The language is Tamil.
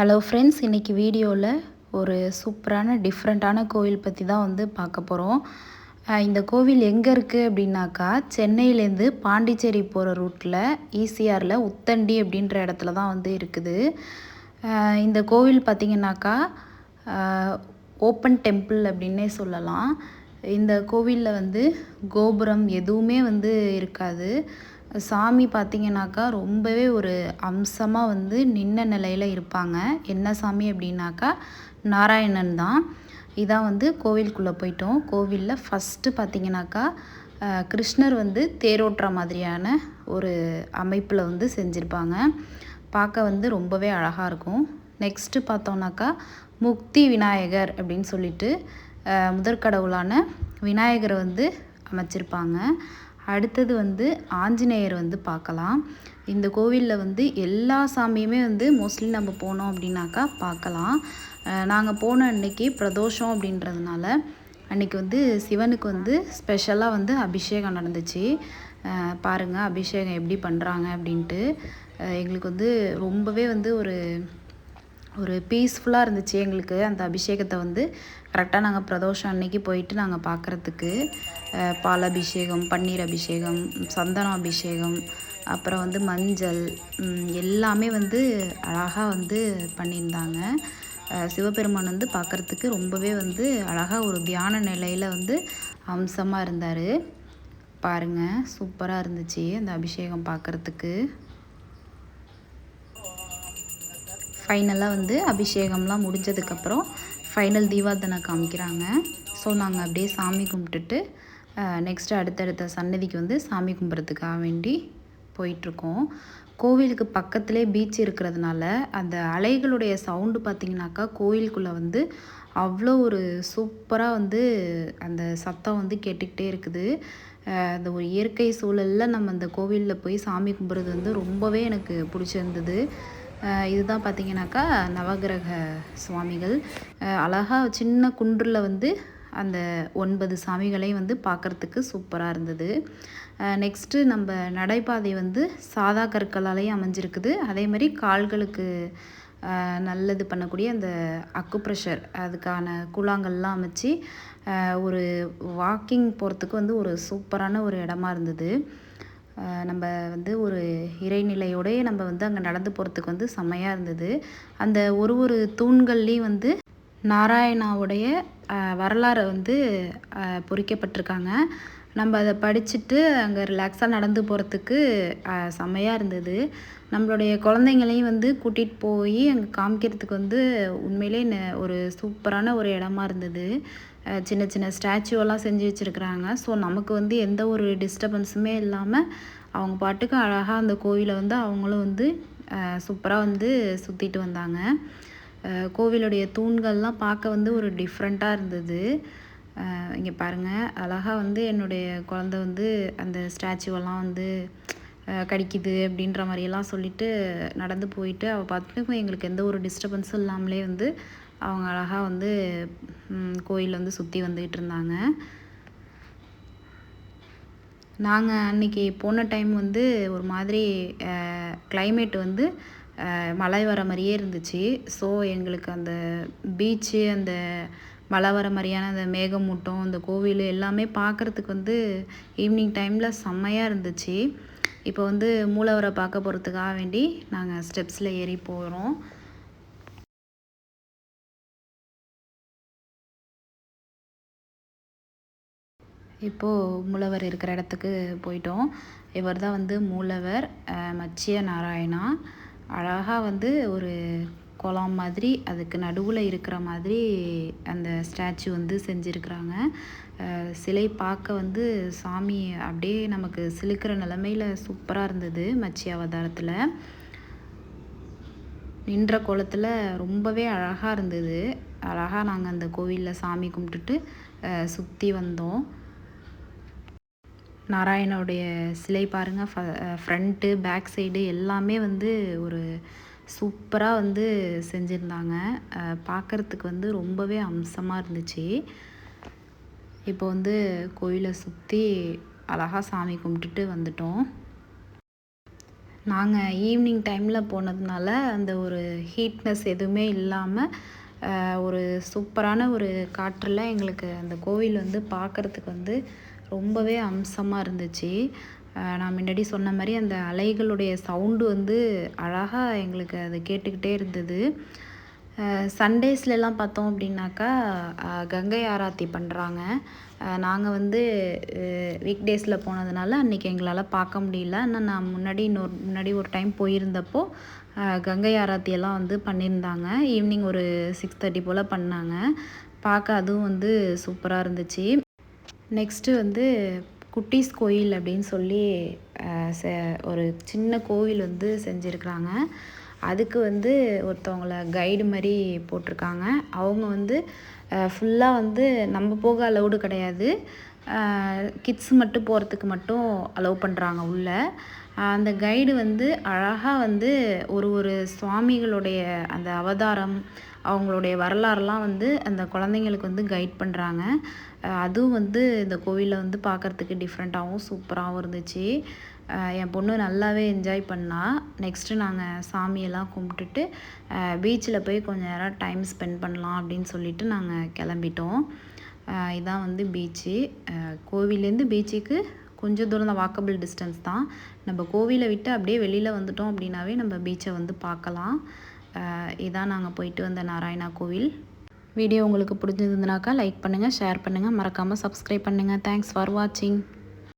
ஹலோ ஃப்ரெண்ட்ஸ், இன்றைக்கி வீடியோவில் ஒரு சூப்பரான டிஃப்ரெண்ட்டான கோவில் பற்றி தான் வந்து பார்க்க போகிறோம். இந்த கோவில் எங்கே இருக்குது அப்படின்னாக்கா, சென்னையிலேருந்து பாண்டிச்சேரி போகிற ரூட்டில் ஈசிஆரில் உத்தண்டி அப்படின்ற இடத்துல தான் வந்து இருக்குது. இந்த கோவில் பார்த்திங்கனாக்கா ஓப்பன் டெம்பிள் அப்படின்னே சொல்லலாம். இந்த கோவிலில் வந்து கோபுரம் எதுவுமே வந்து இருக்காது. சாமி பார்த்திங்கனாக்கா ரொம்பவே ஒரு அம்சமாக வந்து நின்ன நிலையில் இருப்பாங்க. என்ன சாமி அப்படின்னாக்கா நாராயணன் தான். இதான் வந்து கோவிலுக்குள்ளே போயிட்டோம். கோவிலில் ஃபஸ்ட்டு பார்த்திங்கனாக்கா கிருஷ்ணர் வந்து தேரோட்டுற மாதிரியான ஒரு அமைப்பில் வந்து செஞ்சுருப்பாங்க. பார்க்க வந்து ரொம்பவே அழகாக இருக்கும். நெக்ஸ்ட்டு பார்த்தோம்னாக்கா முக்தி விநாயகர் அப்படின்னு சொல்லிட்டு முதற்கடவுளான விநாயகரை வந்து அமைச்சிருப்பாங்க. அடுத்தது வந்து ஆஞ்சநேயர் வந்து பார்க்கலாம். இந்த கோவிலில் வந்து எல்லா சாமியுமே வந்து மோஸ்ட்லி நம்ம போனோம் அப்படின்னாக்கா பார்க்கலாம். நாங்கள் போன அன்னைக்கு பிரதோஷம் அப்படின்றதுனால அன்றைக்கி வந்து சிவனுக்கு வந்து ஸ்பெஷலாக வந்து அபிஷேகம் நடந்துச்சு. பாருங்கள் அபிஷேகம் எப்படி பண்ணுறாங்க அப்படின்ட்டு. எங்களுக்கு வந்து ரொம்பவே வந்து ஒரு பீஸ்ஃபுல்லாக இருந்துச்சு எங்களுக்கு அந்த அபிஷேகத்தை வந்து கரெக்டாக நாங்கள் பிரதோஷம் அன்னைக்கு போயிட்டு நாங்கள் பார்க்குறதுக்கு. பால் அபிஷேகம், பன்னீர் அபிஷேகம், சந்தனம் அபிஷேகம், அப்புறம் வந்து மஞ்சள் எல்லாமே வந்து அழகாக வந்து பண்ணியிருந்தாங்க. சிவபெருமான் வந்து பார்க்குறதுக்கு ரொம்பவே வந்து அழகாக ஒரு தியான நிலையில் வந்து அம்சமாக இருந்தார். பாருங்கள் சூப்பராக இருந்துச்சு அந்த அபிஷேகம் பார்க்குறதுக்கு. ஃபைனலாக வந்து அபிஷேகம்லாம் முடிஞ்சதுக்கப்புறம் ஃபைனல் தீபார்த்தனை காமிக்கிறாங்க. ஸோ நாங்கள் அப்படியே சாமி கும்பிட்டுட்டு நெக்ஸ்ட்டு அடுத்தடுத்த சன்னதிக்கு வந்து சாமி கும்பிட்றதுக்காக வேண்டி போயிட்டுருக்கோம். கோவிலுக்கு பக்கத்துலேயே பீச் இருக்கிறதுனால அந்த அலைகளுடைய சவுண்டு பார்த்திங்கனாக்கா கோயிலுக்குள்ளே வந்து அவ்வளோ ஒரு சூப்பராக வந்து அந்த சத்தம் வந்து கேட்டுக்கிட்டே இருக்குது. அந்த ஒரு இயற்கை சூழலில் நம்ம அந்த கோவிலில் போய் சாமி கும்பிட்றது வந்து ரொம்பவே எனக்கு பிடிச்சிருந்தது. இதுதான் பார்த்திங்கனாக்கா நவகிரக சுவாமிகள். அழகாக சின்ன குன்றில் வந்து அந்த 9 சாமிகளையும் வந்து பார்க்குறதுக்கு சூப்பராக இருந்தது. நெக்ஸ்ட்டு நம்ம நடைபாதை வந்து சாதா கற்களாலேயும் அமைஞ்சிருக்குது. அதே மாதிரி கால்களுக்கு நல்லது பண்ணக்கூடிய அந்த அக்குப்ரெஷர் அதுக்கான கூழாங்கல்லாம் அமைச்சு ஒரு வாக்கிங் போகிறதுக்கு வந்து ஒரு சூப்பரான ஒரு இடமா இருந்தது. நம்ம வந்து ஒரு இறைநிலையோடய நம்ம வந்து அங்கே நடந்து போகிறதுக்கு வந்து செம்மையாக இருந்தது. அந்த ஒரு தூண்கள்லேயும் வந்து நாராயணாவுடைய வரலாறை வந்து பொறிக்கப்பட்டிருக்காங்க. நம்ம அதை படிச்சுட்டு அங்கே ரிலாக்ஸாக நடந்து போகிறதுக்கு செம்மையாக இருந்தது. நம்மளுடைய குழந்தைங்களையும் வந்து கூட்டிகிட்டு போய் அங்கே காமிக்கிறதுக்கு வந்து உண்மையிலே ஒரு சூப்பரான ஒரு இடமா இருந்தது. சின்ன சின்ன ஸ்டாச்சுவெல்லாம் செஞ்சு வச்சுருக்குறாங்க. ஸோ நமக்கு வந்து எந்த ஒரு டிஸ்டர்பன்ஸுமே இல்லாமல் அவங்க பாட்டுக்கு அழகாக அந்த கோவிலை வந்து அவங்களும் வந்து சூப்பராக வந்து சுற்றிட்டு வந்தாங்க. கோவிலுடைய தூண்கள்லாம் பார்க்க வந்து ஒரு டிஃப்ரெண்ட்டாக இருந்தது. இங்கே பாருங்கள் அழகாக வந்து என்னுடைய குழந்த வந்து அந்த ஸ்டாச்சுவெல்லாம் வந்து கடிக்குது அப்படின்ற மாதிரியெல்லாம் சொல்லிவிட்டு நடந்து போயிட்டு அவள் பார்த்துட்டு எங்களுக்கு எந்த ஒரு டிஸ்டர்பன்ஸும் இல்லாமலே வந்து அவங்க அழகாக வந்து கோயிலில் வந்து சுற்றி வந்துக்கிட்டு இருந்தாங்க. நாங்கள் அன்றைக்கி போன டைம் வந்து ஒரு மாதிரி கிளைமேட் வந்து மழை வர மாதிரியே இருந்துச்சு. ஸோ எங்களுக்கு அந்த பீச்சு அந்த மழை வர மாதிரியான அந்த மேகமூட்டம் அந்த கோவில் எல்லாமே பார்க்குறதுக்கு வந்து ஈவினிங் டைமில் செம்மையாக இருந்துச்சு. இப்போ வந்து மூலவரை பார்க்க போகிறதுக்காக வேண்டி நாங்கள் ஸ்டெப்ஸில் ஏறி போகிறோம். இப்போது மூலவர் இருக்கிற இடத்துக்கு போயிட்டோம். இவர் தான் வந்து மூலவர் மச்சிய நாராயணா. அழகாக வந்து ஒரு குளம் மாதிரி அதுக்கு நடுவில் இருக்கிற மாதிரி அந்த ஸ்டாச்சு வந்து செஞ்சுருக்குறாங்க. சிலை பார்க்க வந்து சாமி அப்படியே நமக்கு சிலுக்கிற நிலமையில் சூப்பராக இருந்தது. மச்சிய அவதாரத்தில் நின்ற கோலத்தில் ரொம்பவே அழகாக இருந்தது. அழகாக நாங்கள் அந்த கோவிலில் சாமி கும்பிட்டுட்டு சுற்றி வந்தோம். நாராயணனுடைய சிலை பாருங்கள், ஃப்ரண்ட்டு பேக் சைடு எல்லாமே வந்து ஒரு சூப்பராக வந்து செஞ்சுருந்தாங்க. பார்க்குறதுக்கு வந்து ரொம்பவே அம்சமாக இருந்துச்சு. இப்போ வந்து கோயிலை சுற்றி அழகாக சாமி கும்பிட்டுட்டு வந்துட்டோம். நாங்கள் ஈவினிங் டைமில் போனதுனால அந்த ஒரு ஹீட்னஸ் எதுவுமே இல்லாமல் ஒரு சூப்பரான ஒரு காற்றில் எங்களுக்கு அந்த கோவில் வந்து பார்க்குறதுக்கு வந்து ரொம்பவே அம்சமாக இருந்துச்சு. நான் முன்னாடி சொன்ன மாதிரி அந்த அலைகளுடைய சவுண்டு வந்து அழகாக எங்களுக்கு அது கேட்டுக்கிட்டே இருந்தது. சண்டேஸ்லலாம் பார்த்தோம் அப்படின்னாக்கா கங்கை ஆராத்தி பண்ணுறாங்க. நாங்கள் வந்து வீக் டேஸில் போனதுனால அன்றைக்கி எங்களால் பார்க்க முடியல. ஆனால் நான் முன்னாடி ஒரு டைம் போயிருந்தப்போ கங்கை ஆராத்தியெல்லாம் வந்து பண்ணியிருந்தாங்க. ஈவினிங் ஒரு 6:30 போல் பண்ணாங்க. பார்க்க அதுவும் வந்து சூப்பராக இருந்துச்சு. நெக்ஸ்ட்டு வந்து குட்டீஸ் கோயில் அப்படின்னு சொல்லி ஒரு சின்ன கோவில் வந்து செஞ்சுருக்குறாங்க. அதுக்கு வந்து ஒருத்தவங்கள கைடு மாதிரி போட்டிருக்காங்க. அவங்க வந்து ஃபுல்லாக வந்து நம்ம போக அலௌடு கிடையாது. கிட்ஸ் மட்டும் போகிறதுக்கு மட்டும் அலோவ் பண்ணுறாங்க உள்ளே. அந்த கைடு வந்து அழகாக வந்து ஒரு சுவாமிகளுடைய அந்த அவதாரம், அவங்களுடைய வரலாறுலாம் வந்து அந்த குழந்தைங்களுக்கு வந்து கைட் பண்ணுறாங்க. அதுவும் வந்து இந்த கோவிலில் வந்து பார்க்குறதுக்கு டிஃப்ரெண்ட்டாகவும் சூப்பராகவும் இருந்துச்சு. என் பொண்ணு நல்லாவே என்ஜாய் பண்ணா. நெக்ஸ்ட்டு நாங்கள் சாமியெல்லாம் கும்பிட்டுட்டு பீச்சில் போய் கொஞ்சம் நேரம் டைம் ஸ்பெண்ட் பண்ணலாம் அப்படின்னு சொல்லிட்டு நாங்கள் கிளம்பிட்டோம். இதான் வந்து பீச்சு. கோவிலேருந்து பீச்சுக்கு கொஞ்சம் தூரம் தான், வாக்கபிள் டிஸ்டன்ஸ் தான். நம்ம கோவிலை விட்டு அப்படியே வெளியில் வந்துட்டோம் அப்படின்னாவே நம்ம பீச்சை வந்து பார்க்கலாம். இதான் நாங்கள் போயிட்டு வந்த நாராயணா கோவில். வீடியோ உங்களுக்கு பிடிச்சிருந்ததுனாக்கா லைக் பண்ணுங்கள், ஷேர் பண்ணுங்கள், மறக்காமல் சப்ஸ்கிரைப் பண்ணுங்கள். தேங்க்ஸ் ஃபார் வாட்சிங்.